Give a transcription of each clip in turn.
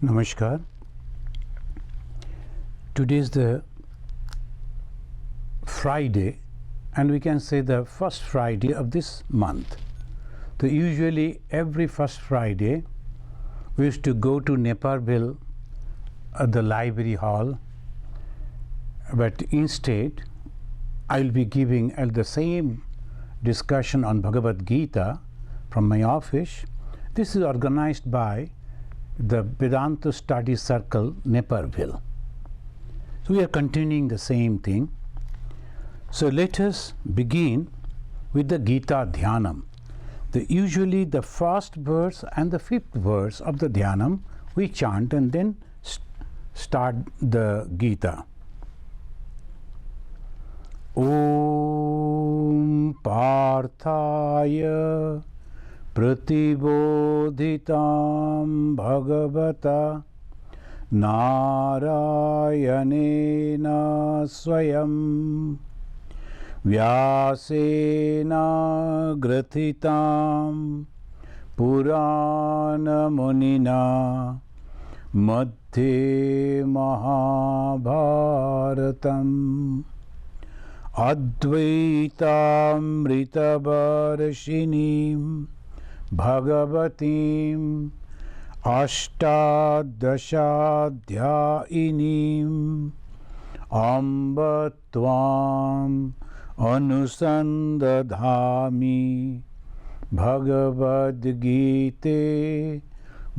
Namaskar. Today is the Friday, and we can say the first Friday of this month. So usually every first Friday we used to go to Naperville at the library hall, but instead I will be giving the same discussion on Bhagavad Gita from my office. This is organized by the Vedanta Study Circle, Naperville. So we are continuing the same thing. So let us begin with the Gita Dhyanam. Usually the first verse and the fifth verse of the Dhyanam we chant and then start the Gita. Om Parthaya Pratibodhitam Bhagavata Narayanena Swayam Vyasena Grathitam Purana Munina Madhye Mahabharatam Advaitamritavarashinim Bhagavatim Ashtadashadhyayinim Amba Tvam Anusandadhami Bhagavad Gita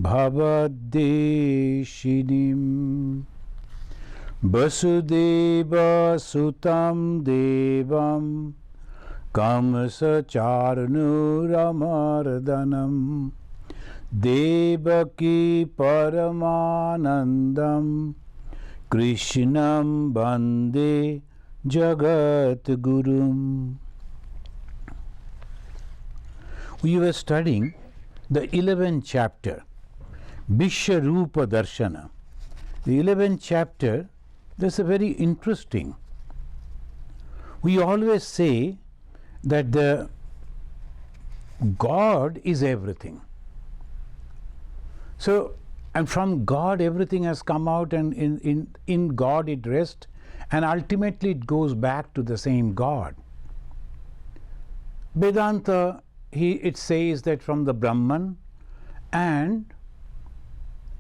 Bhavadeshinim Vasudeva Sutam Devam Kamsacharnuramardhanam Devaki Paramanandam Krishnam Bande Jagat Gurum. We were studying the 11th chapter, Vishwarupa Darshana. The 11th chapter, that's a very interesting. We always say that the God is everything. So, and from God everything has come out, and in God it rests, and ultimately it goes back to the same God. Vedanta, it says that from the Brahman, and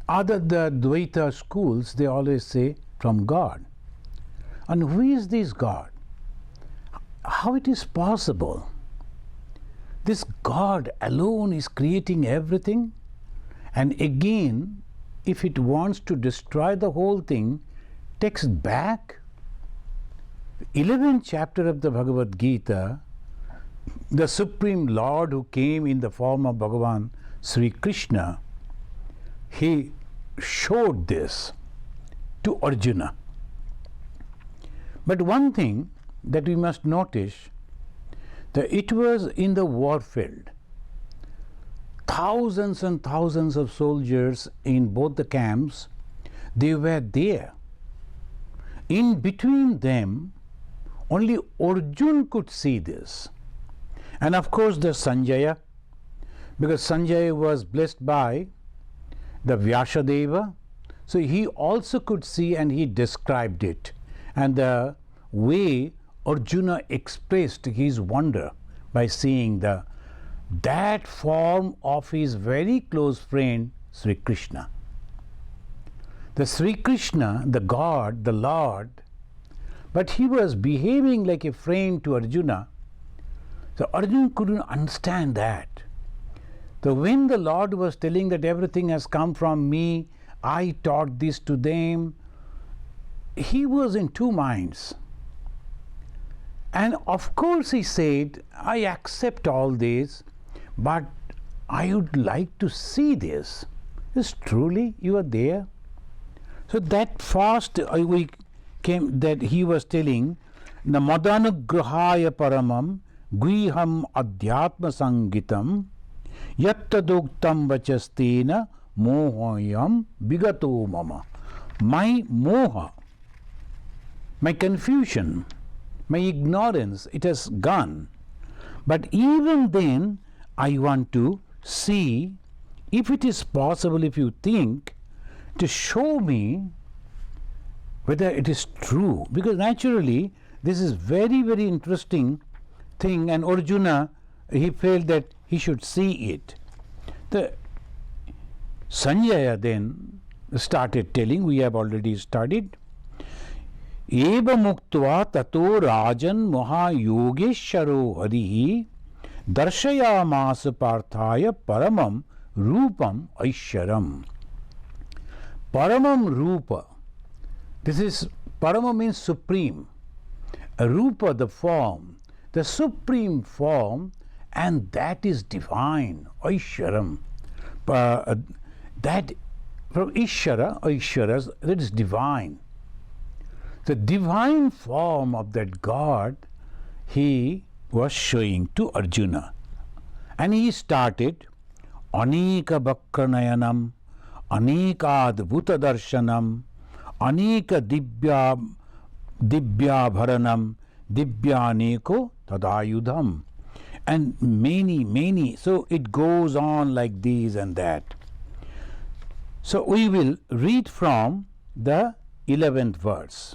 the Dvaita schools, they always say from God. And who is this God? How it is possible? This God alone is creating everything, and again, if it wants to destroy the whole thing, takes it back. 11th chapter of the Bhagavad Gita, the Supreme Lord who came in the form of Bhagavan Sri Krishna, he showed this to Arjuna. But one thing that we must notice, that it was in the warfield. Thousands and thousands of soldiers in both the camps, they were there. In between them, only Arjuna could see this. And of course the Sanjaya, because Sanjaya was blessed by the Vyasadeva, so he also could see, and he described it. And the way Arjuna expressed his wonder by seeing that form of his very close friend Sri Krishna. The Sri Krishna, the God, the Lord, but he was behaving like a friend to Arjuna. So Arjuna couldn't understand that. So when the Lord was telling that everything has come from me, I taught this to them, he was in two minds. And of course he said, I accept all this, but I would like to see this. Is truly you are there? So that fast we came, that he was telling, Namadanuggrahaya paramam Guiham Adhyatma Sangitam Yattadoktam Vachastena Mohoyam Bigato Mama. My moha, my confusion, my ignorance, it has gone. But even then, I want to see if it is possible, if you think to show me whether it is true, because naturally this is very, very interesting thing, and Arjuna, he felt that he should see it. The Sanjaya then started telling, we have already studied, Eva muktva tato rajan mahayogeshwaro harihi darshayamasa parthaya paramam rupam aishyaram. Paramam rupa. This is, parama means supreme. Rupa, the form, the supreme form, and that is divine, Aishwaram. That from Ishwara, that is divine. The divine form of that God he was showing to Arjuna. And he started Anika Bakranayanam, Anika Adbhuta Darshanam, Anika Dibya Bharanam, Dibyaneko Tadayudham. And many, so it goes on like this and that. So we will read from the 11th verse.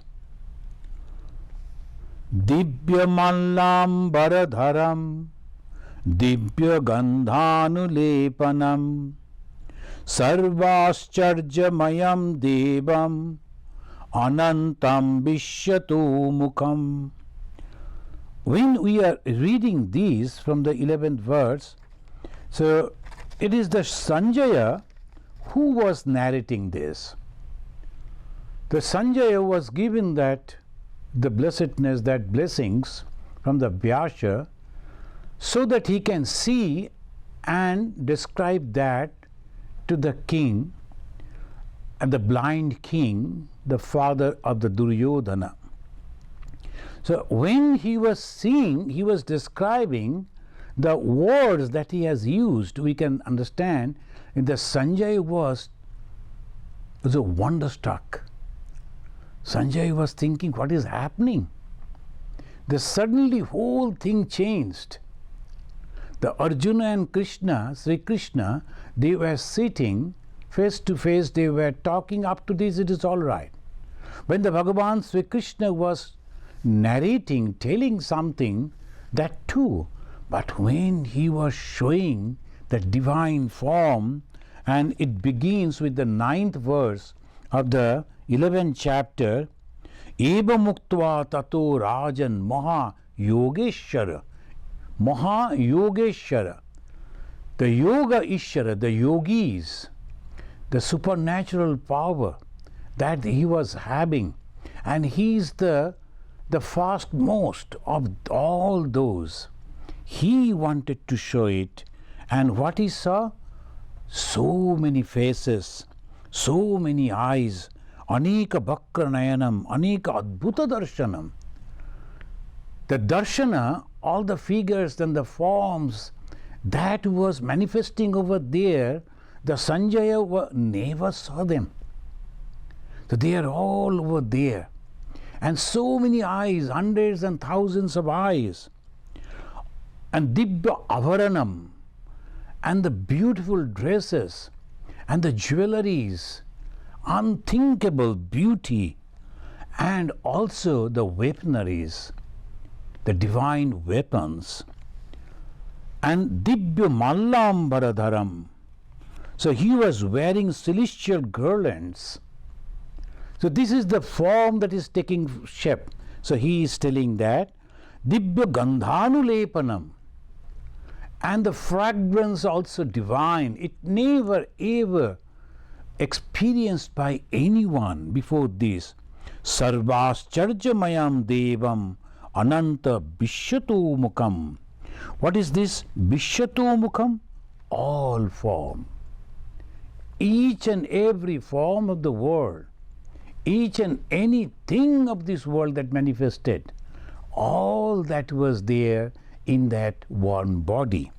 Dibya mallam baradharam, Dibya gandhanulepanam, Sarvascharjamayam devam, Anantam Vishyatu mukham. When we are reading these from the 11th verse, so it is the Sanjaya who was narrating this. The Sanjaya was given that the blessedness, that blessings from the Vyasa, so that he can see and describe that to the king, and the blind king, the father of the Duryodhana. So when he was seeing, he was describing the words that he has used, we can understand, and the Sanjay was wonderstruck. Sanjay was thinking, what is happening? The suddenly whole thing changed. The Arjuna and Krishna, Sri Krishna, they were sitting face to face, they were talking. Up to this it is all right. When the Bhagavan Sri Krishna was narrating, telling something, that too. But when he was showing the divine form, and it begins with the 9th verse of the 11th chapter, Eva muktva tato rajan maha yogeshwara. Maha yogeshwara. The yoga ishwara, the yogis, the supernatural power that he was having, and he is the fastmost of all those. He wanted to show it, and what he saw? So many faces, so many eyes, Anika Bakranayanam, Anika Adbhuta Darshanam. The darshana, all the figures and the forms that was manifesting over there, the Sanjaya never saw them. So they are all over there. And so many eyes, hundreds and thousands of eyes. And Dibya Avaranam, and the beautiful dresses, and the jewelries, unthinkable beauty, and also the weaponaries, the divine weapons, and Dibya Mallam Baradharam. So he was wearing celestial garlands. So this is the form that is taking shape. So he is telling that Dibya Gandhanulepanam, and the fragrance also divine. It never ever experienced by anyone before this. Sarvascharjamayam devam ananta Vishyatu mukham. What is this Vishyatu mukham? All form. Each and every form of the world, each and anything of this world that manifested, all that was there in that one body.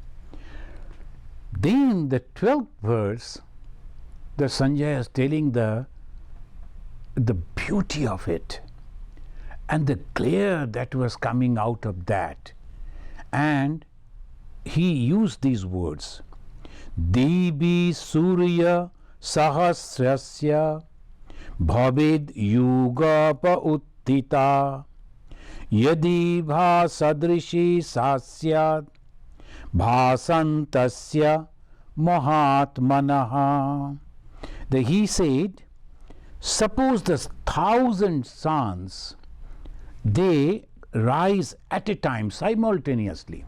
Then the 12th verse, the Sanjaya is telling the beauty of it and the glare that was coming out of that. And he used these words, Devi Surya sahasrasya bhavid yugapa uttita yadi bhasadrishi sasyat bhasantasya mahatmanaha. He said, suppose the 1,000 suns, they rise at a time simultaneously.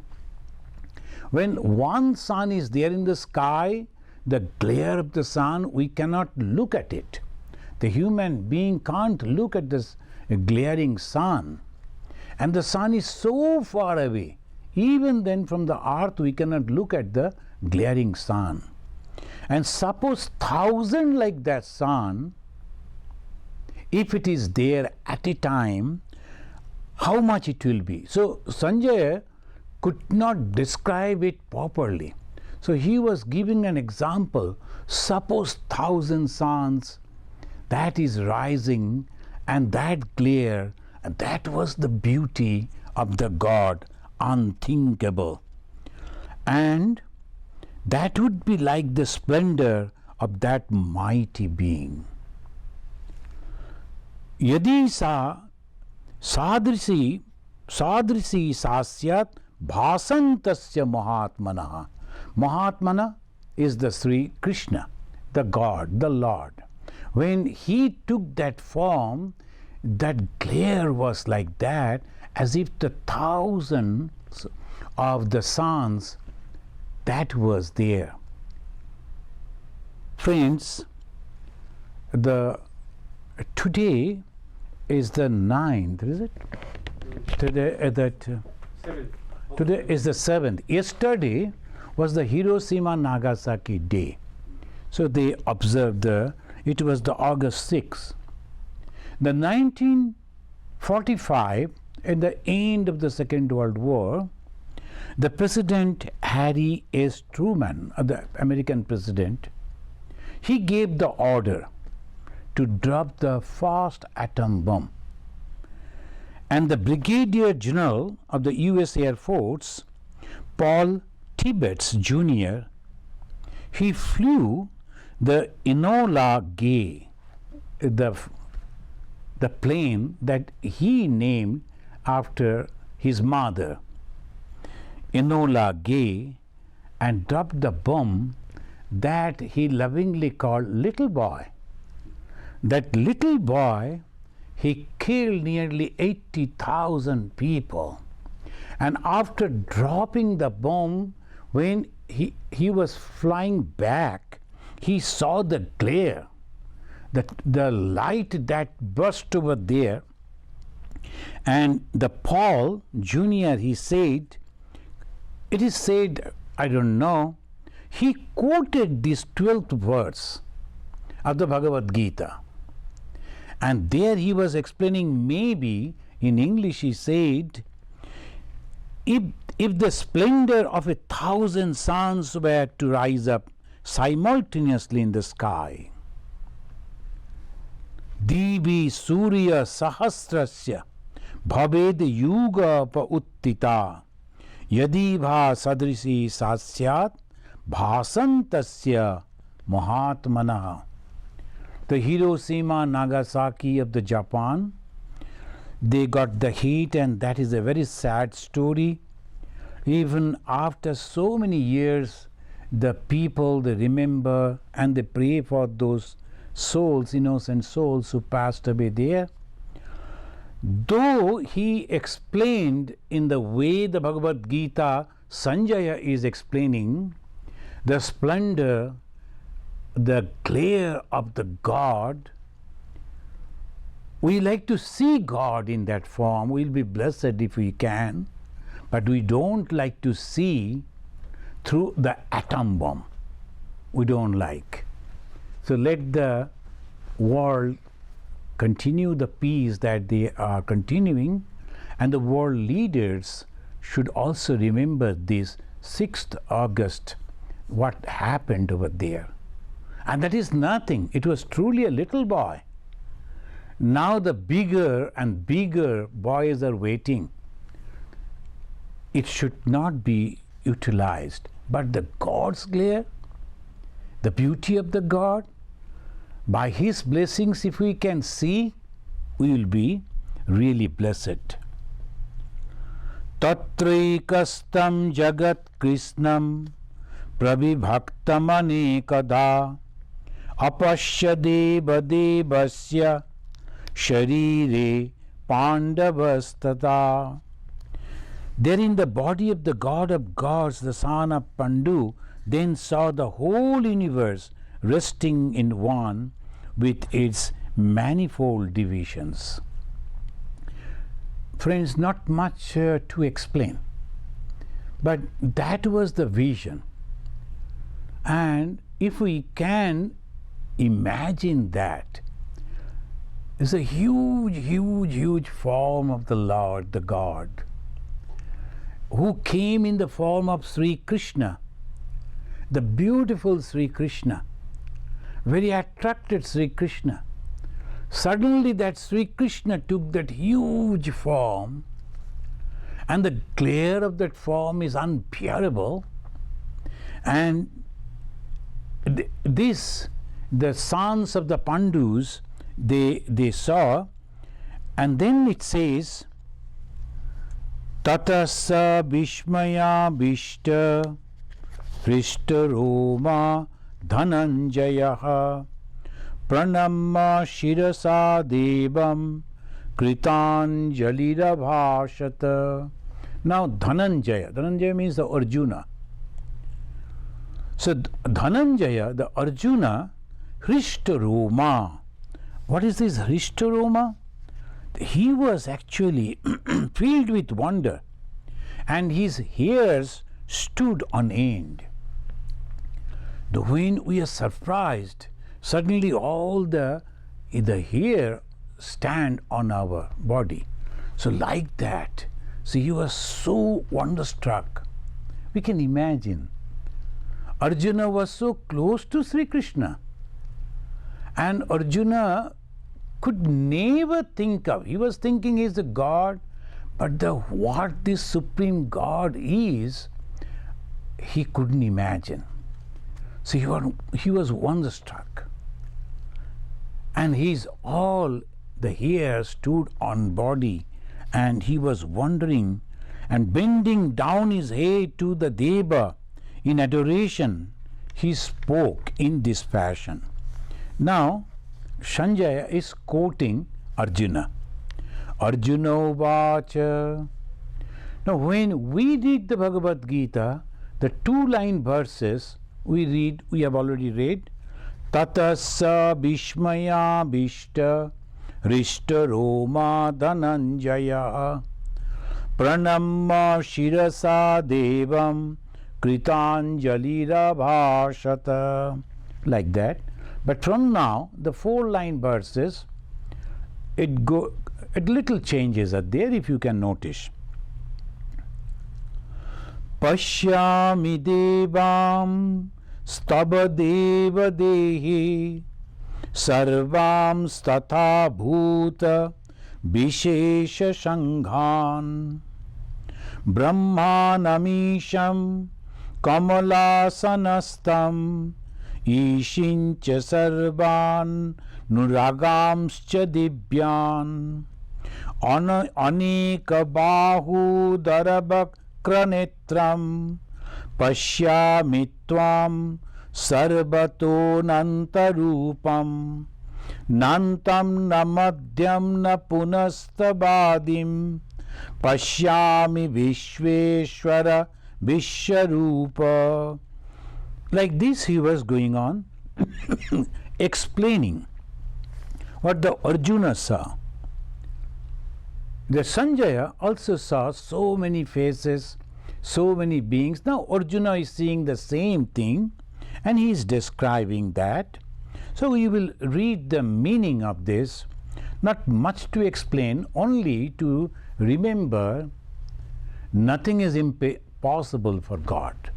When one sun is there in the sky, the glare of the sun, we cannot look at it. The human being can't look at this glaring sun. And the sun is so far away. Even then from the earth we cannot look at the glaring sun. And suppose 1,000 like that sun, if it is there at a time, how much it will be? So Sanjaya could not describe it properly. So he was giving an example. Suppose 1,000 suns, that is rising, and that glare, and that was the beauty of the God, unthinkable. And that would be like the splendor of that mighty being. Yadi sadrisi sasyat bhasantasya mahatmanaha. Mahatmana is the Sri Krishna, the God, the Lord. When he took that form, that glare was like that, as if the thousands of the suns that was there. Friends, today is the 9th, is it? Today today is the 7th. Yesterday was the Hiroshima Nagasaki day. So they observed it was the August 6th. The 1945, at the end of the Second World War, the President Harry S. Truman, the American president, he gave the order to drop the first atom bomb. And the Brigadier General of the US Air Force, Paul Tibbets Jr., he flew the Enola Gay, the plane that he named after his mother, Enola Gay, and dropped the bomb that he lovingly called Little Boy. That little boy, he killed nearly 80,000 people. And after dropping the bomb, when he was flying back, he saw the glare, the light that burst over there. And the Paul Jr., he said, it is said, I don't know, he quoted this 12th verse of the Bhagavad Gita. And there he was explaining, maybe in English he said, if the splendor of 1,000 suns were to rise up simultaneously in the sky, Divi Surya Sahasrasya Bhaved Yuga Pa Uttita Yadi Bha Sadrisi Sasyat Bhasantasya Mahatmana. The Hiroshima Nagasaki of the Japan, they got the heat, and that is a very sad story. Even after so many years, the people, they remember and they pray for those souls, innocent souls who passed away there. Though he explained in the way the Bhagavad Gita, Sanjaya is explaining the splendor, the glare of the God, we like to see God in that form. We'll be blessed if we can, but we don't like to see through the atom bomb. We don't like. So let the world continue the peace that they are continuing, and the world leaders should also remember this 6th August, what happened over there. And that is nothing. It was truly a little boy. Now the bigger and bigger boys are waiting. It should not be utilized. But the God's glare, the beauty of the God, By his blessings, if we can see, we will be really blessed. Tatraikastam jagat krishnam prabhibhaktamanekada apashya deva devasya sharire pandavastata. There in the body of the God of gods, the son of Pandu, then saw the whole universe resting in one with its manifold divisions. Friends, not much to explain, but that was the vision. And if we can imagine that, it's a huge form of the Lord, the God, who came in the form of Sri Krishna, the beautiful Sri Krishna, very attracted Sri Krishna. Suddenly that Sri Krishna took that huge form, and the glare of that form is unbearable, and the sons of the Pandus, they saw, and then it says, Tatasa Bhishmaya Bhishta Hrishta Roma Dhananjayaha Pranamma Shirasa Devam Kritanjalira Bhashata. Now Dhananjaya means the Arjuna. So Dhananjaya, the Arjuna, Hrishta Roma. What is this Hrishta Roma? He was actually filled with wonder, and his hairs stood on end. When we are surprised, suddenly all the hair stand on our body. So like that. So he was so wonderstruck. We can imagine. Arjuna was so close to Sri Krishna, and Arjuna could never think of, he was thinking he is a God, but what this supreme God is, he couldn't imagine. So he was wonderstruck, and all the hair stood on body, and he was wondering, and bending down his head to the Deva in adoration, he spoke in this fashion. Now Sanjaya is quoting Arjuna. Arjuna Vacha. Now when we read the Bhagavad Gita, the 2-line verses we have already read. Tatasa Bhishmaya Bhishta Rishta Roma Dhananjaya Pranamma Shirasa Devam Kritanjalira Bhashata. Like that. But from now, the 4-line verses, little changes are there, if you can notice. Pashyami devam stabadeva dehi sarvam statha bhuta vishesha shanghan brahmanamisham kamalasanastam Ishincha sarvan nuragamscha dibyan aneka bahu darabakranetram pashyami tvam sarvato nantarupam nantam namadhyam na punastabadim pashyami vishveshwara vishyarupa. Like this he was going on explaining what the Arjuna saw. The Sanjaya also saw so many faces, so many beings. Now Arjuna is seeing the same thing, and he is describing that. So we will read the meaning of this. Not much to explain, only to remember nothing is impossible for God.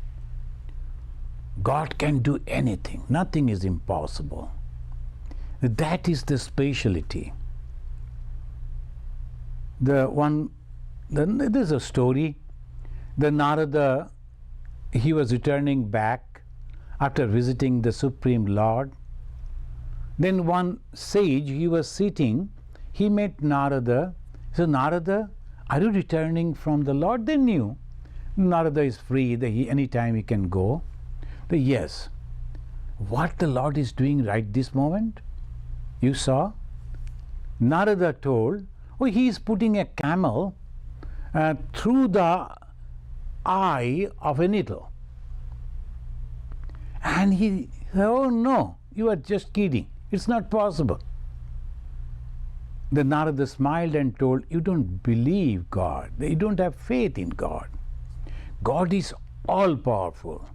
God can do anything. Nothing is impossible. That is the speciality. There's a story. The Narada, he was returning back after visiting the Supreme Lord, Then one sage, he was sitting, he met Narada. He said, Narada, are you returning from the Lord? They knew Narada is free, that anytime he can go. But yes, what the Lord is doing right this moment, you saw? Narada told, oh, he is putting a camel through the eye of a needle. And he said, oh no, you are just kidding. It's not possible. The Narada smiled and told, you don't believe God. You don't have faith in God. God is all-powerful.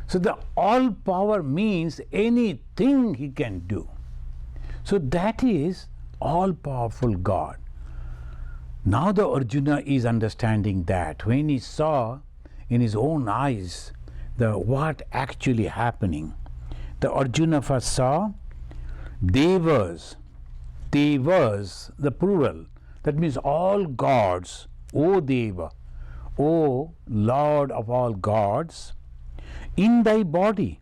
So the all-power means anything he can do. So that is all-powerful God. Now the Arjuna is understanding that when he saw in his own eyes what actually happening. The Arjuna first saw Devas, the plural, that means all gods, O Deva, O Lord of all gods, in thy body,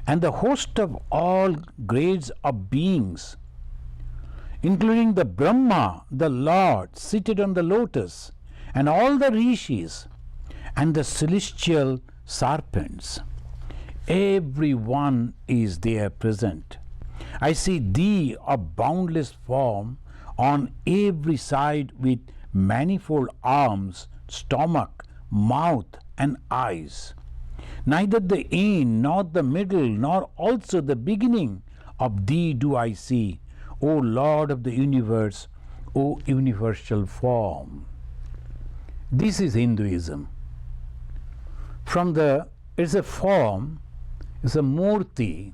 and the host of all grades of beings, including the Brahma, the Lord, seated on the lotus, and all the rishis, and the celestial serpents. Every one is there present. I see thee of boundless form on every side with manifold arms, stomach, mouth, and eyes. Neither the end, nor the middle, nor also the beginning of thee do I see, O Lord of the universe, O universal form. This is Hinduism. It's a form, it's a murti,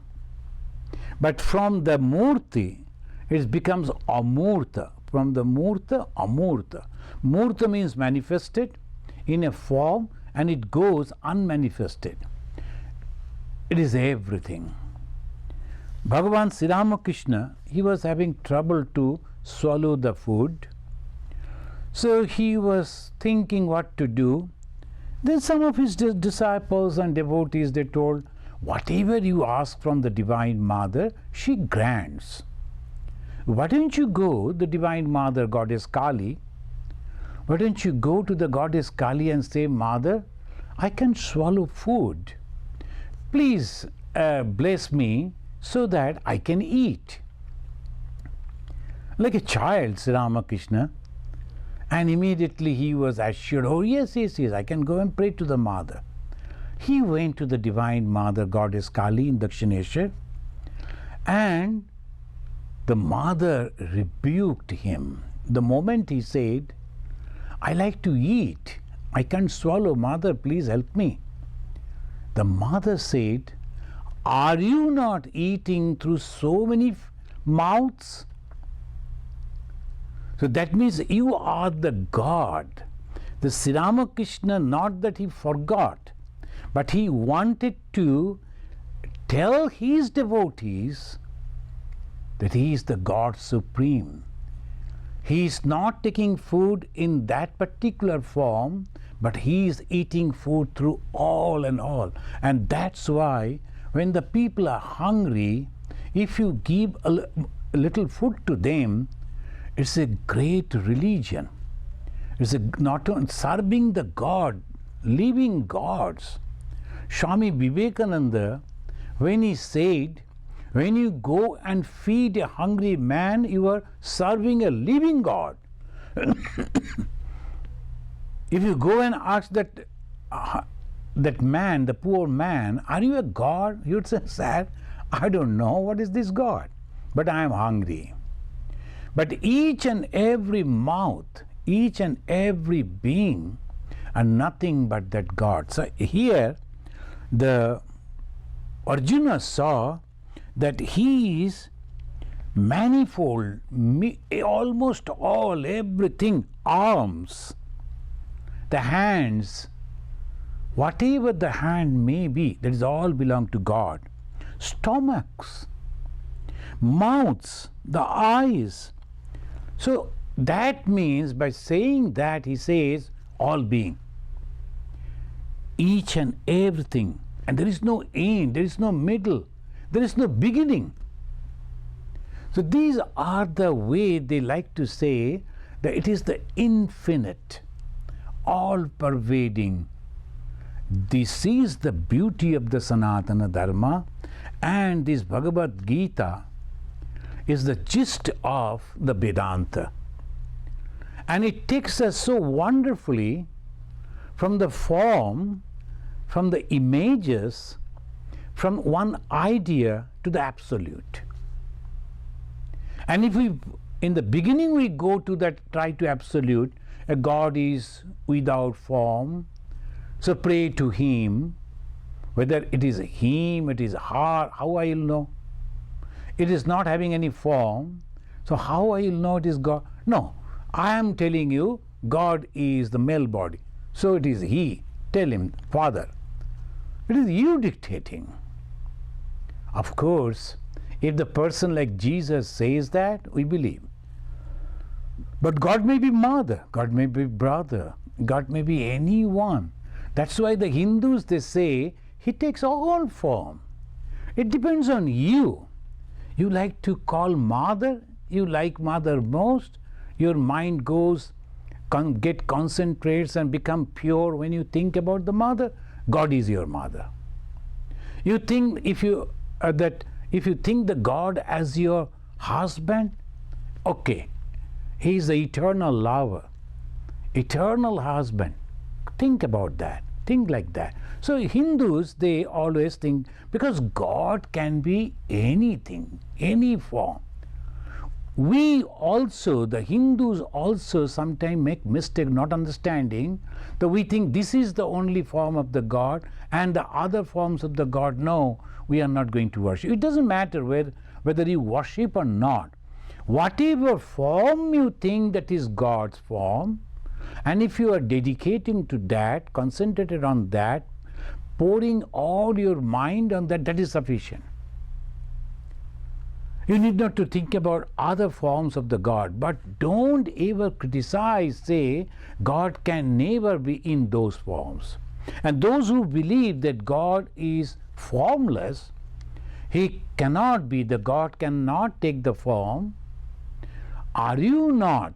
but from the murti it becomes amurta. From the murta, amurta. Murta means manifested in a form, and it goes unmanifested. It is everything. Bhagavan Sri Ramakrishna, he was having trouble to swallow the food. So he was thinking what to do. Then some of his disciples and devotees, they told, whatever you ask from the Divine Mother, she grants. Why don't you go, the Divine Mother, Goddess Kali, why don't you go to the Goddess Kali and say, Mother, I can swallow food. Please bless me so that I can eat. Like a child, Sri Ramakrishna. And immediately he was assured, oh yes, I can go and pray to the Mother. He went to the Divine Mother, Goddess Kali in Dakshineshwar, and the Mother rebuked him. The moment he said, I like to eat, I can't swallow, Mother, please help me. The Mother said, are you not eating through so many mouths? So that means you are the God. The Sri Ramakrishna, not that he forgot, but he wanted to tell his devotees that he is the God Supreme. He is not taking food in that particular form, but he is eating food through all and all. And that's why when the people are hungry, if you give a little food to them, it's a great religion. It's not serving the God, living gods. Swami Vivekananda, when he said, when you go and feed a hungry man, you are serving a living God. If you go and ask that man, the poor man, are you a God? He would say, sir, I don't know what is this God, but I am hungry. But each and every mouth, each and every being are nothing but that God. So here the Arjuna saw that he is manifold, almost all, everything, arms, the hands, whatever the hand may be, that is all belong to God. Stomachs, mouths, the eyes. So that means, by saying that, he says all being, each and everything, and there is no end, there is no middle, There is no beginning. So these are the way they like to say that it is the infinite, all-pervading. This is the beauty of the Sanatana Dharma, and this Bhagavad Gita is the gist of the Vedanta. And it takes us so wonderfully from the form, from the images, from one idea to the absolute. And if we, in the beginning we go to that, try to absolute, a God is without form, so pray to Him. Whether it is Him, it is her, how I will know? It is not having any form, so how I will know it is God? No, I am telling you, God is the male body, so it is He. Tell Him, Father. It is you dictating. Of course, if the person like Jesus says that, we believe. But God may be mother, God may be brother, God may be anyone. That's why the Hindus, they say, He takes all form. It depends on you. You like to call mother, you like mother most, your mind goes, get concentrates and become pure when you think about the mother. God is your mother. You think if you think the God as your husband, okay, He is the eternal lover, eternal husband. Think about that. Think like that. So Hindus, they always think, because God can be anything, any form. We also, the Hindus also sometimes make mistake not understanding that we think this is the only form of the God and the other forms of the God, no, we are not going to worship. It doesn't matter whether you worship or not. Whatever form you think that is God's form, and if you are dedicating to that, concentrated on that, pouring all your mind on that, that is sufficient. You need not to think about other forms of the God, but don't ever criticize, say, God can never be in those forms. And those who believe that God is formless, He cannot be, the God cannot take the form, are you not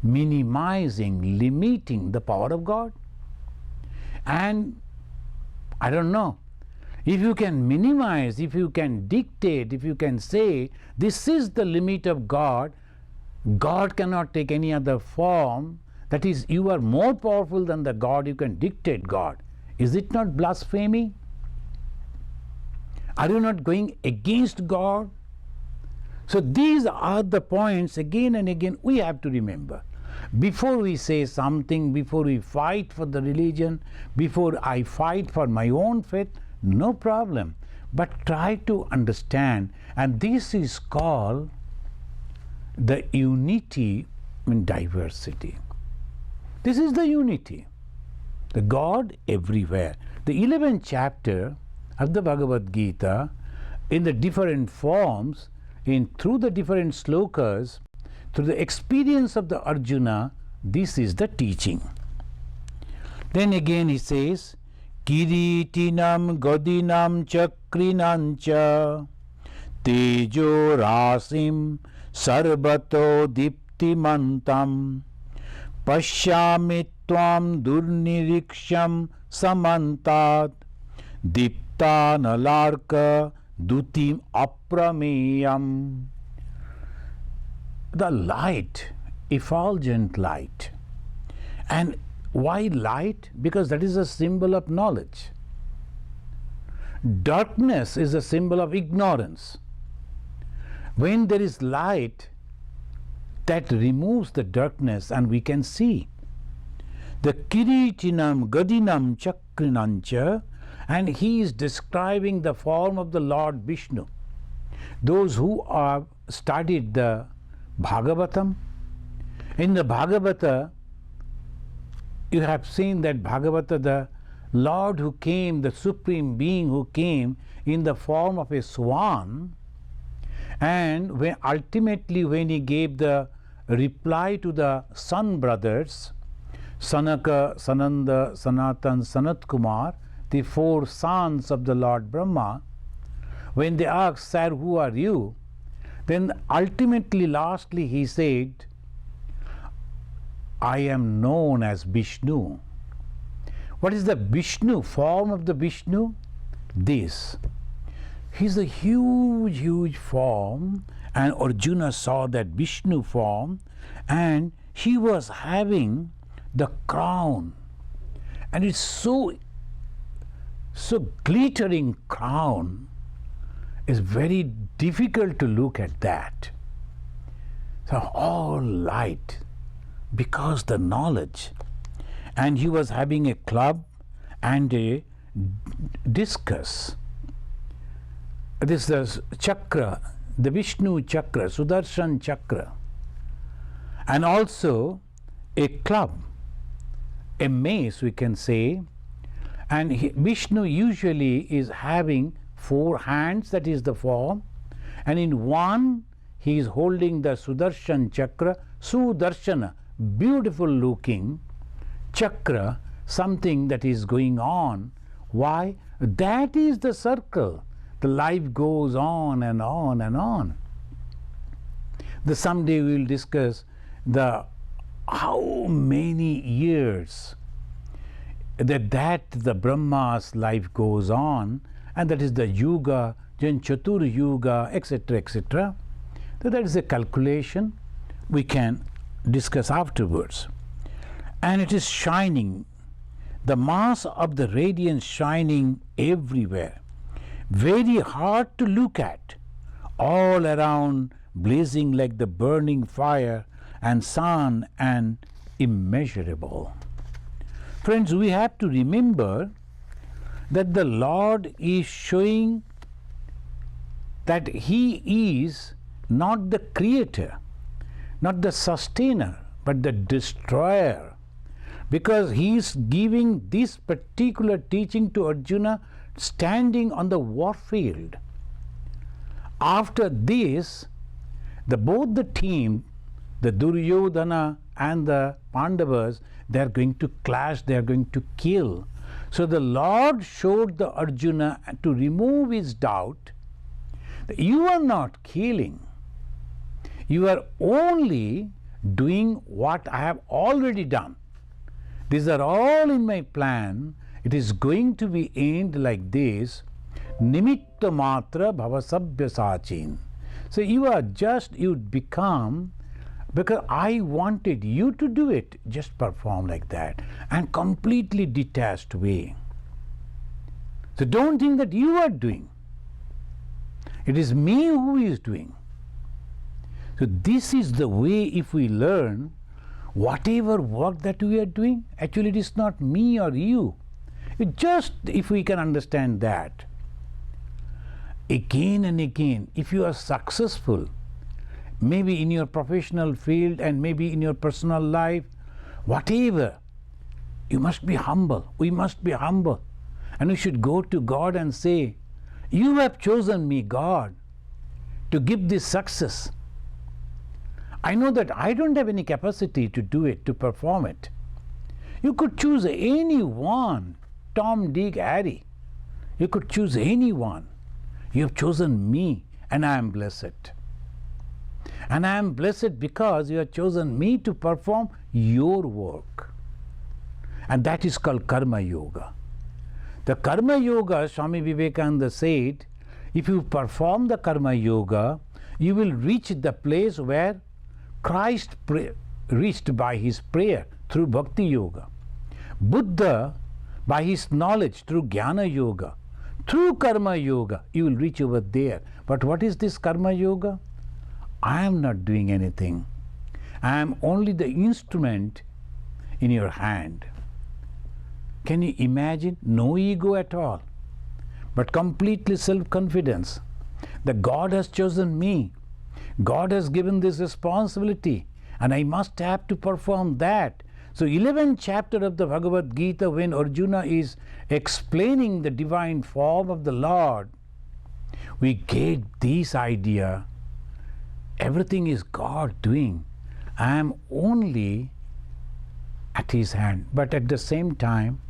minimizing, limiting the power of God? And I don't know, if you can minimize, if you can dictate, if you can say this is the limit of God, God cannot take any other form, that is, you are more powerful than the God, you can dictate God. Is it not blasphemy? Are you not going against God? So these are the points again and again we have to remember. Before we say something, before we fight for the religion, before I fight for my own faith, no problem. But try to understand, and this is called the unity in diversity. This is the unity. The God everywhere. The 11th chapter of the Bhagavad Gita, in the different forms, through the different slokas, through the experience of the Arjuna, this is the teaching. Then again he says, Kiritinam Godinam Chakrinancha Tejo Rasim Sarvato Diptimantam Pashyami Tvam Durniriksham Samantat Diptanalarka Dutim Aprameyam. The light, effulgent light. And why light? Because that is a symbol of knowledge. Darkness is a symbol of ignorance. When there is light, that removes the darkness and we can see. The Kiritinam Gadinam Chakrinancha, and he is describing the form of the Lord Vishnu. Those who have studied the Bhagavatam, in the Bhagavata, you have seen that Bhagavata, the Lord who came, the Supreme Being who came in the form of a swan, and ultimately when he gave the reply to the son brothers, Sanaka, Sananda, Sanatan, Sanat Kumar, the four sons of the Lord Brahma, when they asked, "Sir, who are you?" then ultimately, lastly, he said, "I am known as Vishnu." What is the Vishnu, form of the Vishnu? This. He's a huge, huge form, and Arjuna saw that Vishnu form, and he was having the crown, and it's so glittering crown. Is very difficult to look at that. So all light, because the knowledge. And he was having a club and a discus. This is the chakra, the Vishnu chakra, Sudarshan chakra. And also a club, a mace we can say. And Vishnu usually is having 4 hands, that is the form, and in one he is holding the Sudarshan chakra. Sudarshana, beautiful looking chakra, something that is going on. Why? That is the circle. The life goes on and on and on. Someday we will discuss how many years that the Brahma's life goes on, and that is the Yuga, then Chatur Yuga, etc., etc. So that is a calculation we can discuss afterwards. And it is shining, the mass of the radiance shining everywhere, very hard to look at, all around blazing like the burning fire and sun, and immeasurable. Friends, we have to remember that the Lord is showing that He is not the creator, not the sustainer, but the destroyer, because He is giving this particular teaching to Arjuna standing on the war field. After this, both the team, the Duryodhana and the Pandavas, they are going to clash, they are going to kill. So the Lord showed the Arjuna to remove his doubt that you are not killing, you are only doing what I have already done. These are all in my plan. It is going to be aimed like this. Nimitta matra bhavasabhya sachin. So you become, because I wanted you to do it, just perform like that, and completely detached way. So don't think that you are doing. It is me who is doing. So this is the way, if we learn, whatever work that we are doing, actually it is not me or you. If we can understand that, again and again, if you are successful, maybe in your professional field and maybe in your personal life, whatever, you must be humble. We must be humble. And we should go to God and say, you have chosen me, God, to give this success. I know that I don't have any capacity to do it, to perform it. You could choose anyone, Tom, Dick, Harry. You could choose anyone. You have chosen me, and I am blessed. And I am blessed because you have chosen me to perform your work. And that is called Karma Yoga. The Karma Yoga, Swami Vivekananda said, if you perform the Karma Yoga, you will reach the place where Christ reached by his prayer through Bhakti Yoga. Buddha, by his knowledge through Jnana Yoga. Through Karma Yoga, you will reach over there. But what is this Karma Yoga? I am not doing anything. I am only the instrument in your hand. Can you imagine? No ego at all, but completely self-confidence that God has chosen me. God has given this responsibility, and I must have to perform that. So 11th chapter of the Bhagavad Gita, when Arjuna is explaining the divine form of the Lord, we get this idea. Everything is God doing. I am only at his hand. But at the same time,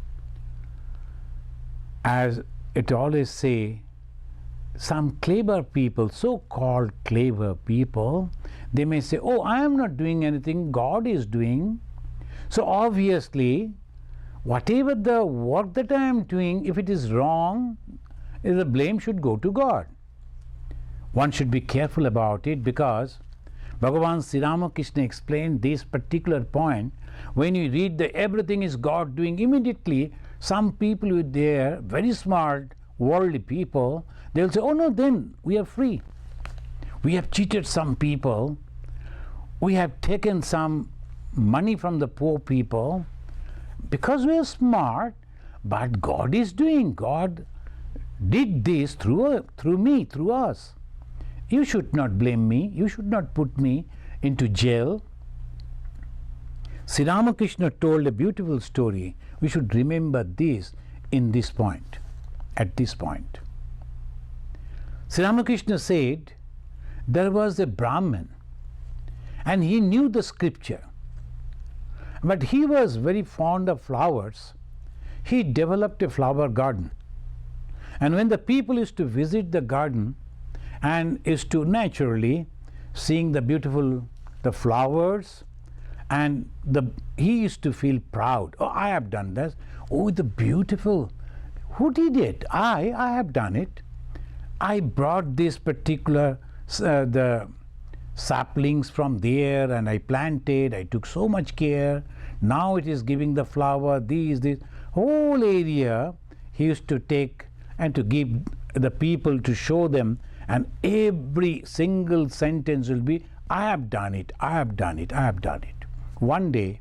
as it always say, some clever people, so-called clever people, they may say, oh, I am not doing anything, God is doing. So obviously, whatever the work that I am doing, if it is wrong, the blame should go to God. One should be careful about it, because Bhagavan Sri Ramakrishna explained this particular point. When you read that everything is God doing, immediately some people with their very smart worldly people, they will say, oh no, then we are free. We have cheated some people, we have taken some money from the poor people, because we are smart, but God is doing. God did this through me, through us. You should not blame me, you should not put me into jail. Sri Ramakrishna told a beautiful story. We should remember this in this point, at this point. Sri Ramakrishna said, there was a Brahmin and he knew the scripture, but he was very fond of flowers. He developed a flower garden, and when the people used to visit the garden and is to naturally seeing the beautiful the flowers, and he used to feel proud. Oh, I have done this. Oh, the beautiful. Who did it? I have done it. I brought this particular the saplings from there and I planted. I took so much care. Now it is giving the flower. This whole area he used to take and to give the people, to show them, and every single sentence will be, I have done it, I have done it, I have done it. One day,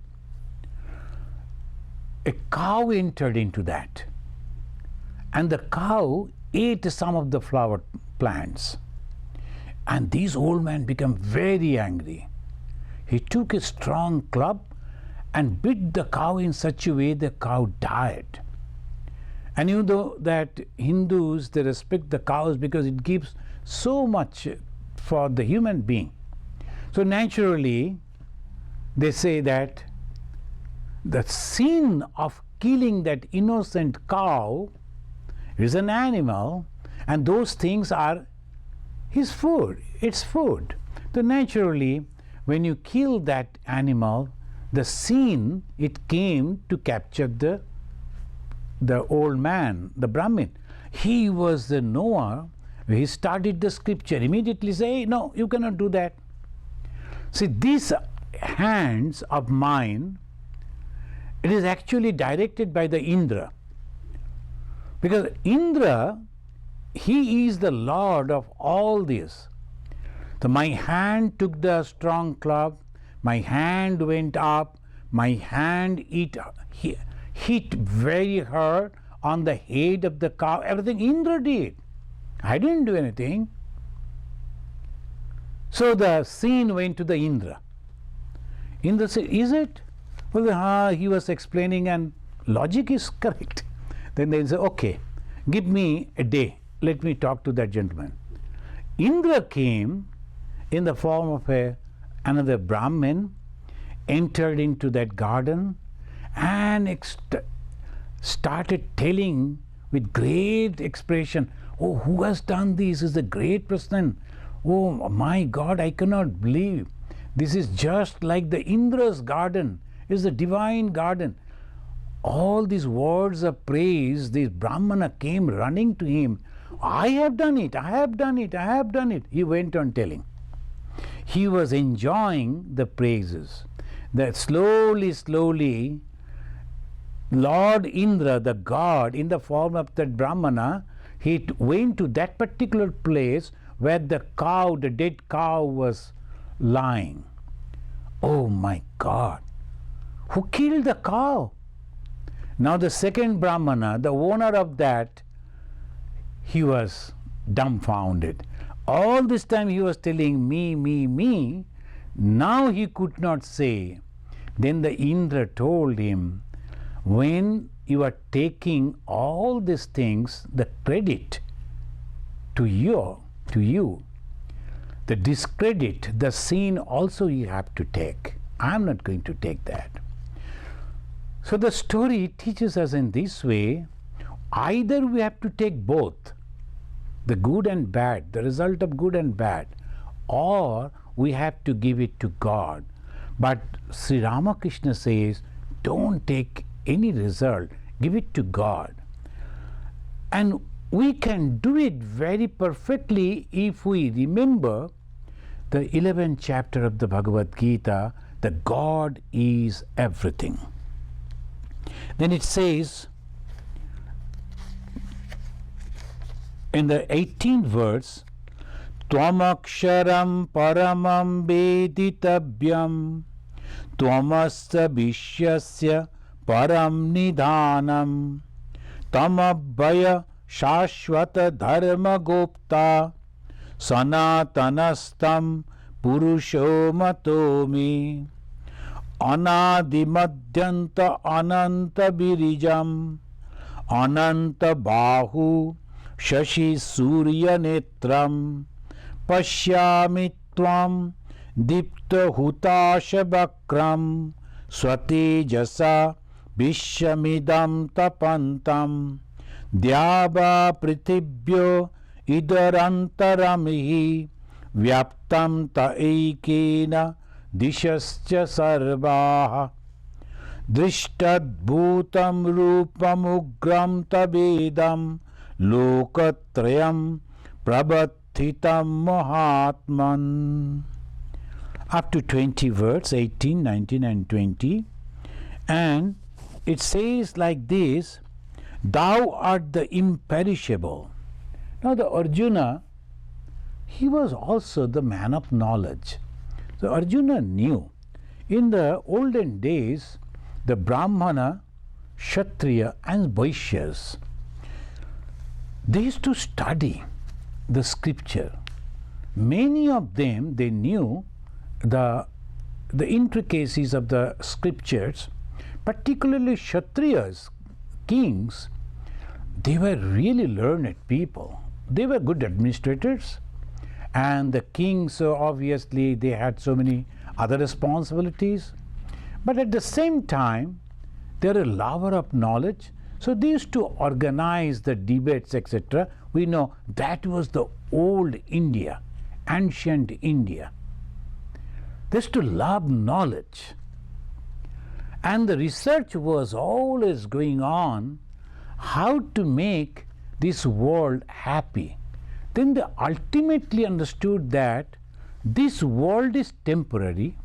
a cow entered into that, and the cow ate some of the flower plants. And this old man became very angry. He took a strong club and bit the cow in such a way the cow died. And you know that Hindus, they respect the cows because it gives so much for the human being. So naturally, they say that the sin of killing that innocent cow is an animal, and those things are his food, it's food. So naturally, when you kill that animal, the sin, it came to capture the old man, the Brahmin. He was the knower. He studied the scripture, immediately say, no, you cannot do that. See, these hands of mine, it is actually directed by the Indra. Because Indra, he is the lord of all this. So my hand took the strong club, my hand went up, my hand hit very hard on the head of the cow. Everything Indra did. I didn't do anything. So the scene went to the Indra. Indra said, is it? Well, he was explaining, and logic is correct. Then they say, okay, give me a day. Let me talk to that gentleman. Indra came in the form of another Brahmin, entered into that garden, and started telling with great expression, oh, who has done this? Is a great person. Oh my God, I cannot believe. This is just like the Indra's garden. It's a divine garden. All these words of praise, this Brahmana came running to him. I have done it, I have done it, I have done it. He went on telling. He was enjoying the praises. That slowly, Lord Indra, the god, in the form of that Brahmana, he went to that particular place where the cow, the dead cow, was lying. Oh my God! Who killed the cow? Now the second Brahmana, the owner of that, he was dumbfounded. All this time he was telling me, me, me. Now he could not say. Then the Indra told him, when you are taking all these things, the credit to you, the discredit, the sin also you have to take. I am not going to take that. So the story teaches us in this way, either we have to take both, the good and bad, the result of good and bad, or we have to give it to God. But Sri Ramakrishna says, don't take any result, give it to God. And we can do it very perfectly if we remember the 11th chapter of the Bhagavad Gita, that God is everything. Then it says in the 18th verse, Tvamaksharam paramam veditavyam tvamassa vishyasya param nidhanam tamabhaya shashvata dharma gopta sanatanastam purusho matomi anadimadhyanta ananta birijam ananta bahu shashi surya netram pashyami tvam dipta hutashabakram swatejasa vishamidam tapantam dyaba prithibhyo idarantaramihi vyaptam ta ekena dishascha sarvaha drishtadbhutam rupam ugram tabedam lokatrayam prabathitam mahatman. Up to 20 words, 18, 19 and 20. And it says like this, thou art the imperishable. Now the Arjuna, he was also the man of knowledge. So Arjuna knew. In the olden days, the Brahmana, Kshatriya and Vaishyas, they used to study the scripture. Many of them, they knew the intricacies of the scriptures, particularly Kshatriyas, kings. They were really learned people. They were good administrators, and the kings, obviously they had so many other responsibilities, but at the same time they are a lover of knowledge. So they used to organize the debates, etc. We know that was the old India, ancient India. They used to love knowledge, and the research was always going on how to make this world happy. Then they ultimately understood that this world is temporary.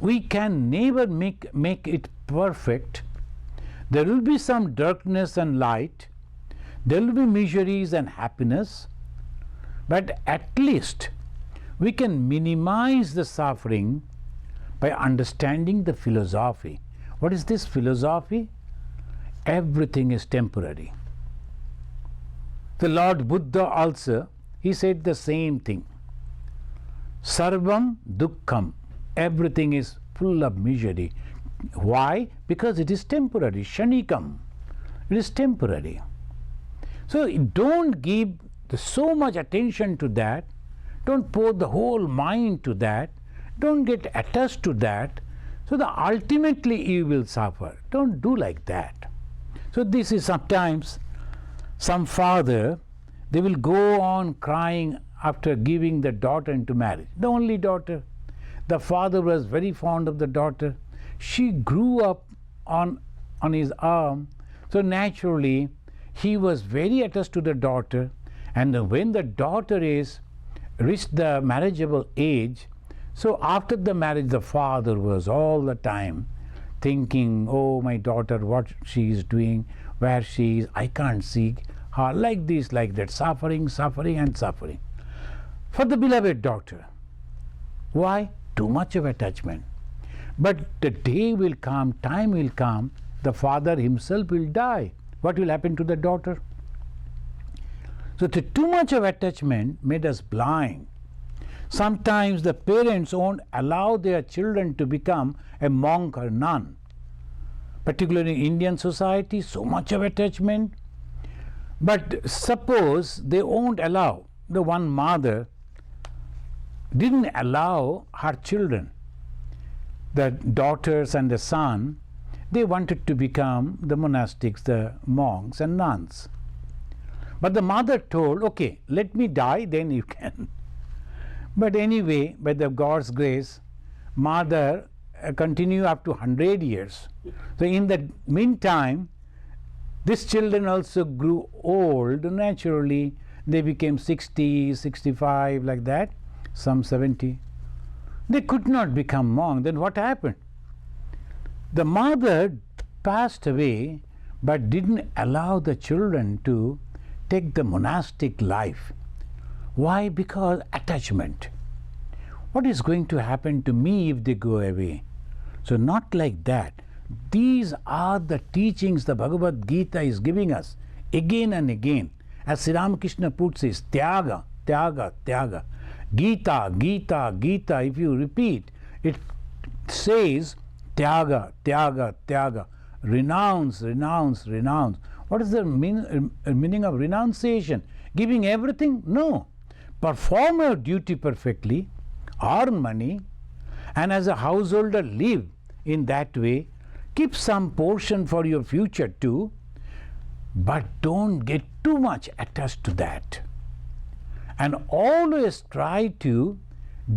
We can never make it perfect. There will be some darkness and light. There will be miseries and happiness. But at least we can minimize the suffering by understanding the philosophy. What is this philosophy? Everything is temporary. The Lord Buddha also, he said the same thing. Sarvam dukkham. Everything is full of misery. Why? Because it is temporary. Shanikam. It is temporary. So don't give so much attention to that. Don't pour the whole mind to that. Don't get attached to that. So that ultimately you will suffer. Don't do like that. So this is sometimes some father, they will go on crying after giving the daughter into marriage. The only daughter. The father was very fond of the daughter. She grew up on his arm. So naturally, he was very attached to the daughter. And when the daughter is reached the marriageable age, so after the marriage, the father was all the time thinking, oh, my daughter, what she is doing, where she is, I can't see her, like this, like that, suffering, suffering and suffering. For the beloved daughter. Why? Too much of attachment. But the day will come, time will come, the father himself will die. What will happen to the daughter? So too much of attachment made us blind. Sometimes the parents won't allow their children to become a monk or nun. Particularly in Indian society, so much of attachment. But suppose they won't allow, the one mother didn't allow her children, the daughters and the son, they wanted to become the monastics, the monks and nuns. But the mother told, okay, let me die, then you can. But anyway, by the God's grace, mother continued up to 100 years. So in the meantime, these children also grew old. Naturally, they became 60, 65, like that, some 70. They could not become monks. Then what happened? The mother passed away, but didn't allow the children to take the monastic life. Why? Because attachment. What is going to happen to me if they go away? So not like that. These are the teachings the Bhagavad Gita is giving us again and again. As Sri Ramakrishna puts it, Tyaga, Tyaga, Tyaga. Gita, Gita, Gita, if you repeat, it says Tyaga, Tyaga, Tyaga. Renounce, renounce, renounce. What is the meaning of renunciation? Giving everything? No. Perform your duty perfectly, earn money, and as a householder live in that way. Keep some portion for your future too, but don't get too much attached to that. And always try to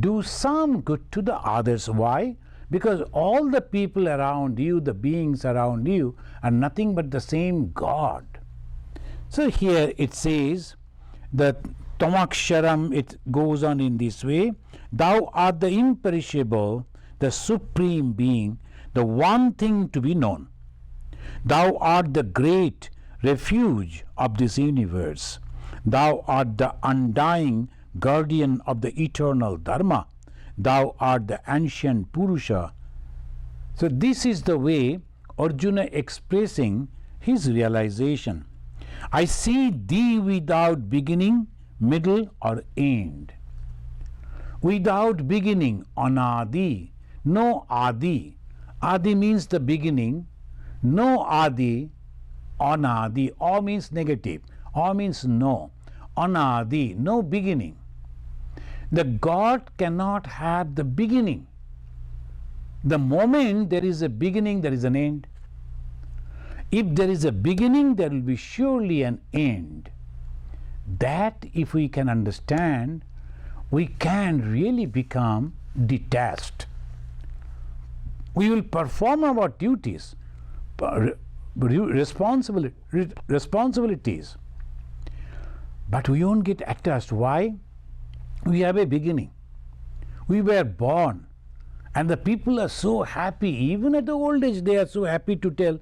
do some good to the others. Why? Because all the people around you, the beings around you, are nothing but the same God. So here it says that Tamaksharam, it goes on in this way. Thou art the imperishable, the supreme being, the one thing to be known. Thou art the great refuge of this universe. Thou art the undying guardian of the eternal Dharma. Thou art the ancient Purusha. So this is the way Arjuna expressing his realization. I see thee without beginning, middle or end. Without beginning, anadi, no adi. Adi means the beginning, no adi, anadi. A means negative, a means no. Anadi, no beginning. The God cannot have the beginning. The moment there is a beginning, there is an end. If there is a beginning, there will be surely an end. That, if we can understand, we can really become detached. We will perform our duties, responsibilities, but we won't get attached. Why? We have a beginning. We were born, and the people are so happy. Even at the old age, they are so happy to tell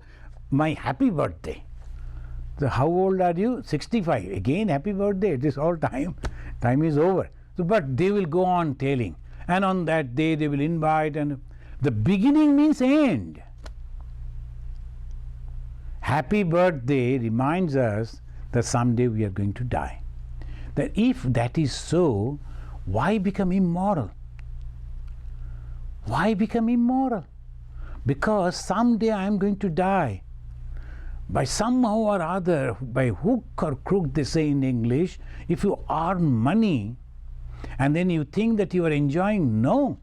my happy birthday. So how old are you? 65. Again, happy birthday. It is all time. Time is over. So, but they will go on telling, and on that day they will invite, and the beginning means end. Happy birthday reminds us that someday we are going to die. That if that is so, why become immoral? Why become immoral? Because someday I am going to die. By somehow or other, by hook or crook, they say in English, if you earn money and then you think that you are enjoying, no.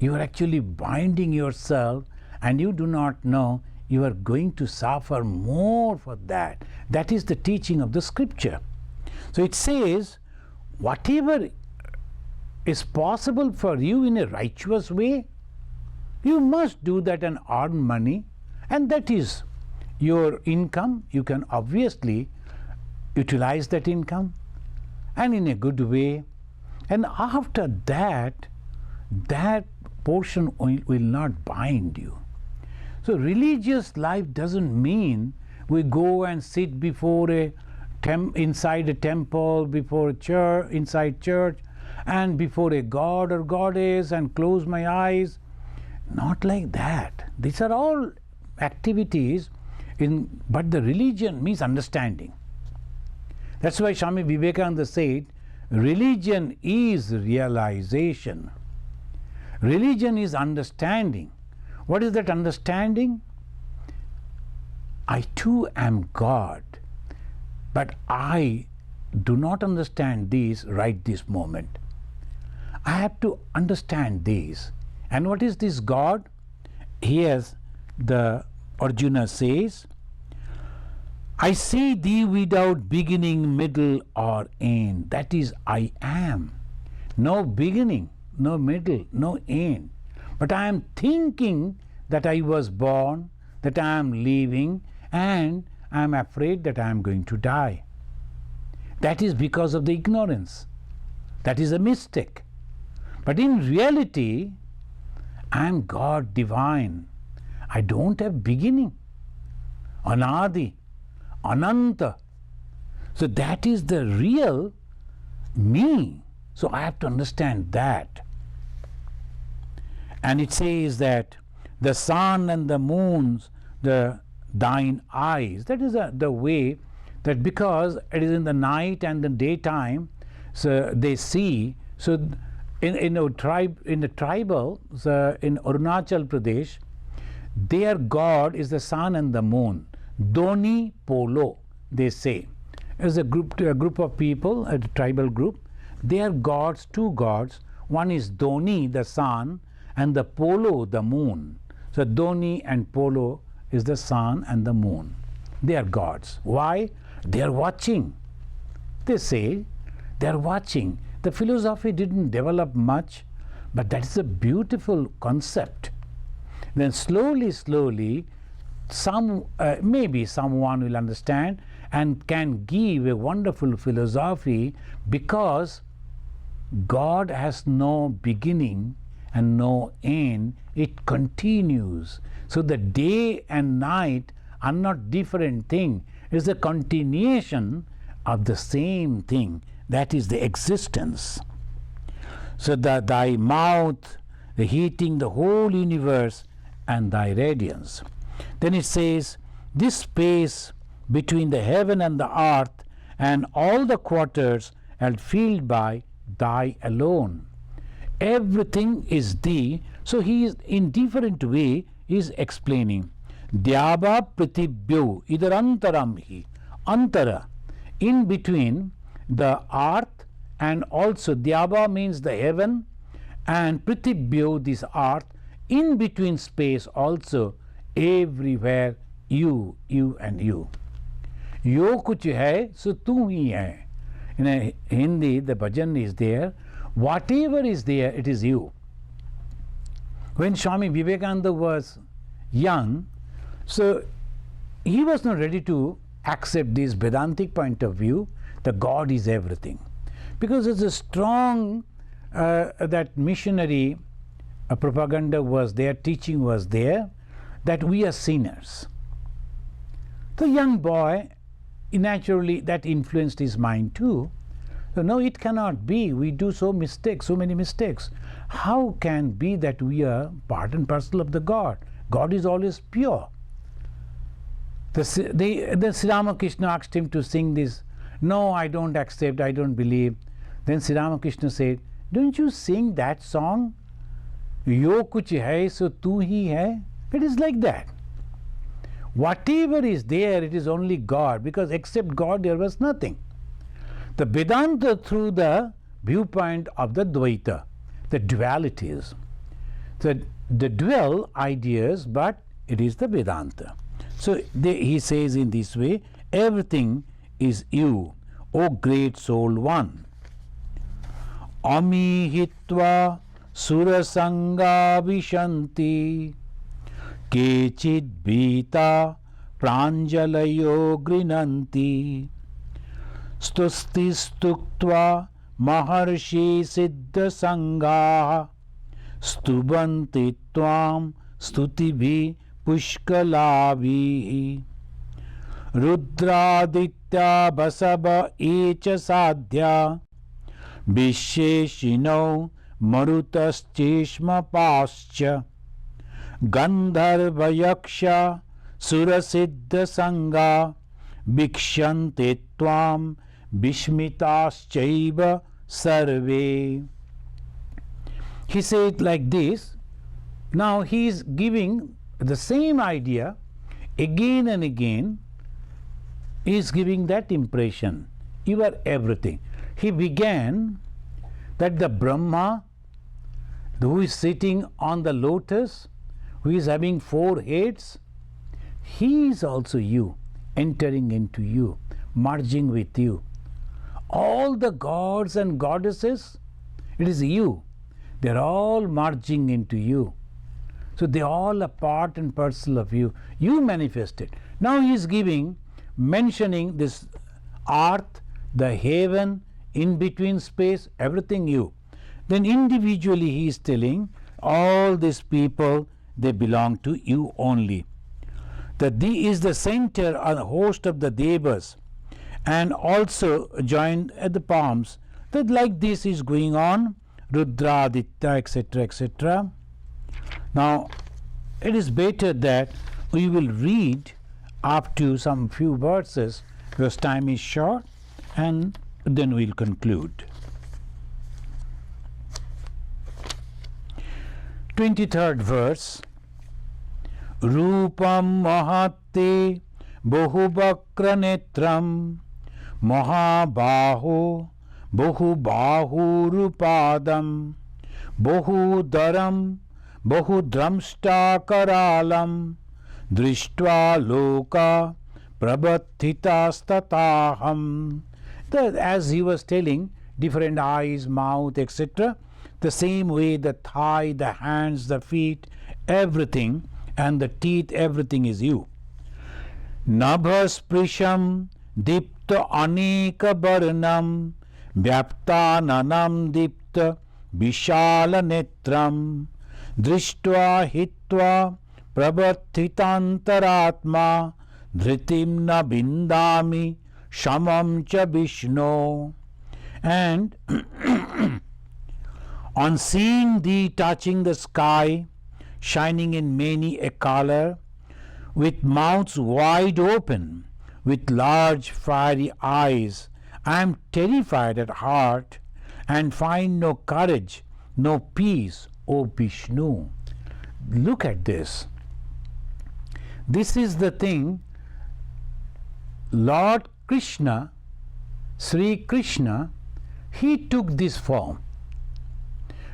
You are actually binding yourself, and you do not know you are going to suffer more for that. That is the teaching of the scripture. So it says, whatever is possible for you in a righteous way, you must do that and earn money, and that is your income. You can obviously utilize that income and in a good way, and after that, that portion will not bind you. So religious life doesn't mean we go and sit before inside a temple, before a church, inside church, and before a god or goddess and close my eyes. Not like that. These are all activities, but the religion means understanding. That's why Swami Vivekananda said, religion is realization. Religion is understanding. What is that understanding? I too am God, but I do not understand these right this moment. I have to understand these. And what is this God? Here the Arjuna says, I see thee without beginning, middle, or end. That is, I am. No beginning, no middle, no end. But I am thinking that I was born, that I am living, and I am afraid that I am going to die. That is because of the ignorance. That is a mistake. But in reality, I am God divine. I don't have beginning. Anadi, Ananta. So that is the real me. So I have to understand that. And it says that the sun and the moons, thine eyes. That is the way that because it is in the night and the daytime, so they see. So in a tribe, in the tribal, so in Arunachal Pradesh, their god is the sun and the moon. Doni Polo, they say. As a group of people, a tribal group, they are gods, two gods. One is Doni, the sun, and the Polo, the moon. So Doni and Polo is the sun and the moon. They are gods. Why? They are watching. They say they are watching. The philosophy didn't develop much, but that is a beautiful concept. Then slowly, maybe someone will understand and can give a wonderful philosophy, because God has no beginning and no end. It continues. So the day and night are not different thing. It is a continuation of the same thing. That is the existence. So thy mouth, the heating the whole universe, and thy radiance. Then it says, this space between the heaven and the earth and all the quarters are filled by thy alone. Everything is thee. So he is in different way is explaining. Dhyava pritibhyo idarantaram hi. Antara, in between the earth, and also Dhyava means the heaven, and pritibhyo, this earth, in between space also, everywhere you and you. Yo kuch hai, so tu hi hai. In Hindi, the bhajan is there. Whatever is there, it is you. When Swami Vivekananda was young, so he was not ready to accept this Vedantic point of view, that God is everything. Because it's a strong, that missionary propaganda was there, teaching was there, that we are sinners. The young boy, naturally, that influenced his mind too. So no, it cannot be. We do so many mistakes. How can be that we are part and parcel of the God? God is always pure. The Sri Ramakrishna asked him to sing this. No, I don't accept, I don't believe. Then Sri Ramakrishna said, don't you sing that song? Yo kuch hai, so tu hi hai. It is like that. Whatever is there, it is only God, because except God there was nothing. The Vedanta through the viewpoint of the Dvaita, the dualities, the dual ideas, but it is the Vedanta. So he says in this way, everything is you, O great soul one. Ami hitva surasanga vishanti kechid bhita pranjalayo grinanti stusti stuktva maharshi siddha sangha stubanti tvam stutibhi pushkalavi rudraditya basaba echa sadhya visheshino marutascheshma pascha gandharvayaksha surasiddha sangha bhikshante tvam bishmitaschaiva sarve. He said like this. Now he is giving the same idea again and again. He is giving that impression. You are everything. He began that the Brahma, who is sitting on the lotus, who is having 4 heads, he is also you. entering into you, merging with you. All the gods and goddesses, it is you. They are all merging into you. So they are all a part and parcel of you. You manifest it. Now he is mentioning this earth, the heaven, in between space, everything you. Then individually he is telling all these people, they belong to you only. That thee is the center and host of the devas, and also joined at the palms. That like this is going on, Rudra, Aditya, etc., etc. Now, it is better that we will read up to some few verses because time is short, and then we will conclude. 23rd verse. Rupam mahatte bahubakra netram mahabaho bahubahu rupadam bahudaram bahudramsta karalam drishtva loka prabhatthitastataham. As he was telling, different eyes, mouth, etc. The same way the thigh, the hands, the feet, everything, and the teeth, everything is you. Nabhasprisham dipta aneka varnam vyaptananam dipta vishala netram drishtva hitva prabhathitantaratma dhritim na bindami shamam cha Vishnu. And on seeing thee touching the sky, shining in many a color, with mouths wide open, with large fiery eyes, I am terrified at heart and find no courage, no peace, O Vishnu. Look at this. This is the thing. Lord Krishna, Sri Krishna, he took this form.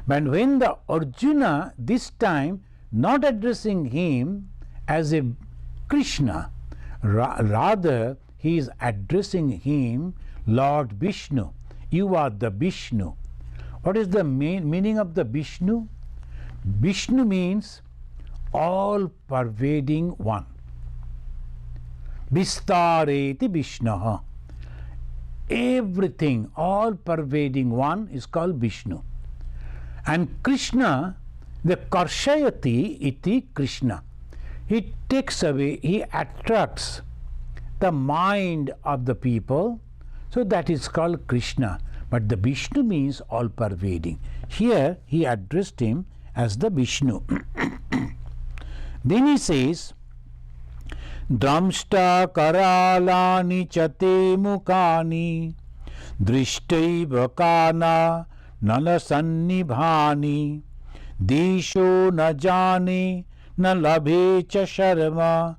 But when the Arjuna, this time not addressing him as a Krishna, rather he is addressing him, Lord Vishnu. You are the Vishnu. What is the meaning of the Vishnu? Vishnu means all pervading one. Vistareti Vishnaha. Everything, all pervading one is called Vishnu. And Krishna, the Karshayati iti Krishna. He takes away, he attracts the mind of the people, so that is called Krishna. But the Vishnu means all pervading. Here he addressed him as the Vishnu. Then he says, Dramshta karalani chate mukani drishtaiva kana nalasannibhani disho na jane na labhe cha sharma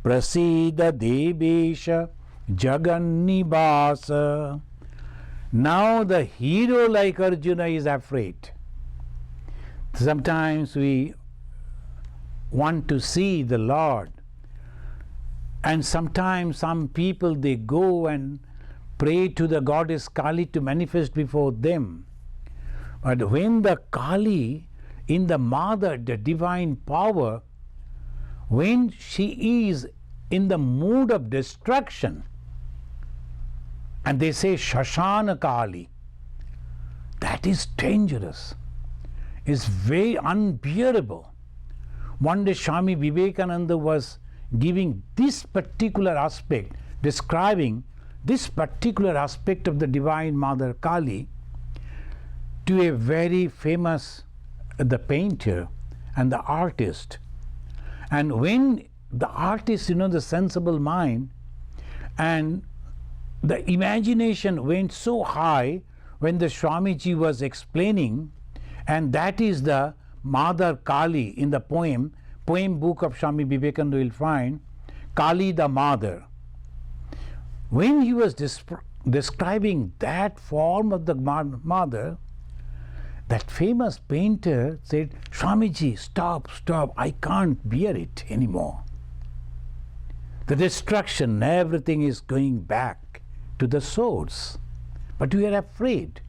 prasida devesha jagannibasa. Now the hero like Arjuna is afraid. Sometimes we want to see the Lord, and sometimes some people, they go and pray to the goddess Kali to manifest before them. But when the Kali, in the mother, the divine power, when she is in the mood of destruction, and they say Shashana Kali, that is dangerous. It's very unbearable. One day Swami Vivekananda was giving this particular aspect, describing this particular aspect of the Divine Mother Kali to a very famous the painter and the artist. And when the artist, the sensible mind and the imagination went so high when the Swamiji was explaining, and that is the Mother Kali in the poem book of Swami Vivekananda, you will find Kali the Mother. When he was describing that form of the mother, that famous painter said, Swamiji, stop, I can't bear it anymore. the destruction, everything is going back to the source. But we are afraid.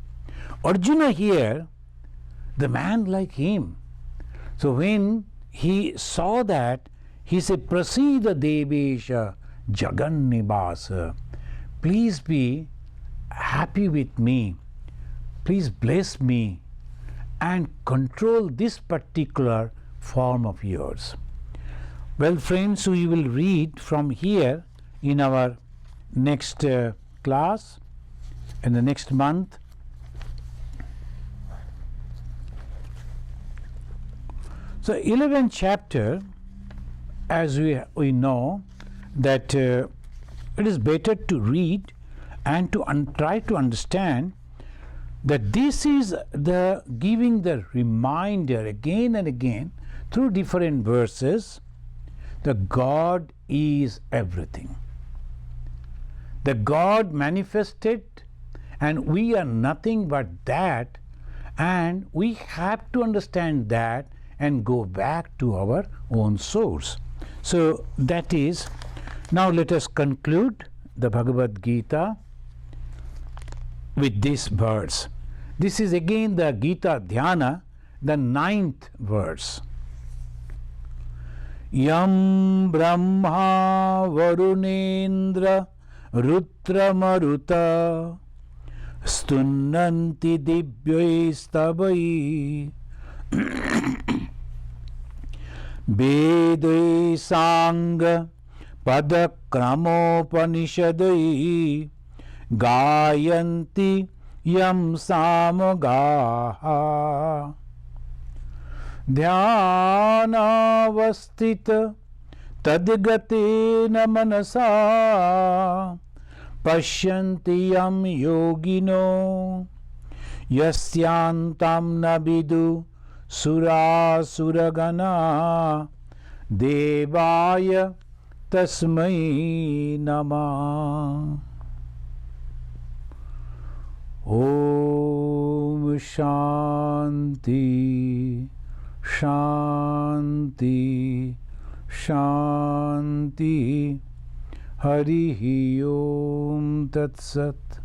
Arjuna here, the man like him. So when he saw that, he said, Prasida Devesha Jagannibasa. Please be happy with me. Please bless me and control this particular form of yours. Well, friends, we will read from here in our next class, in the next month. So 11th chapter, as we know, that it is better to read and to try to understand that this is the giving the reminder again and again through different verses that God is everything. The God manifested and we are nothing but that, and we have to understand that and go back to our own source. So that is, now let us conclude the Bhagavad Gita with this verse. This is again the Gita Dhyana, the 9th verse. Yam Brahma Varunendra Rutra Maruta Stunnanti Divyai Stabai Vedai Sangha Padakramopanishadai Gayanti Yam Samagaha Dhyanavastita Tadgatena Manasa Pashyanti Yam Yogino Yasyantam Nabidu Sura Suragana Devaya Tasmai Namah. Om Shanti Shanti Shanti Harihi Om Tat Sat.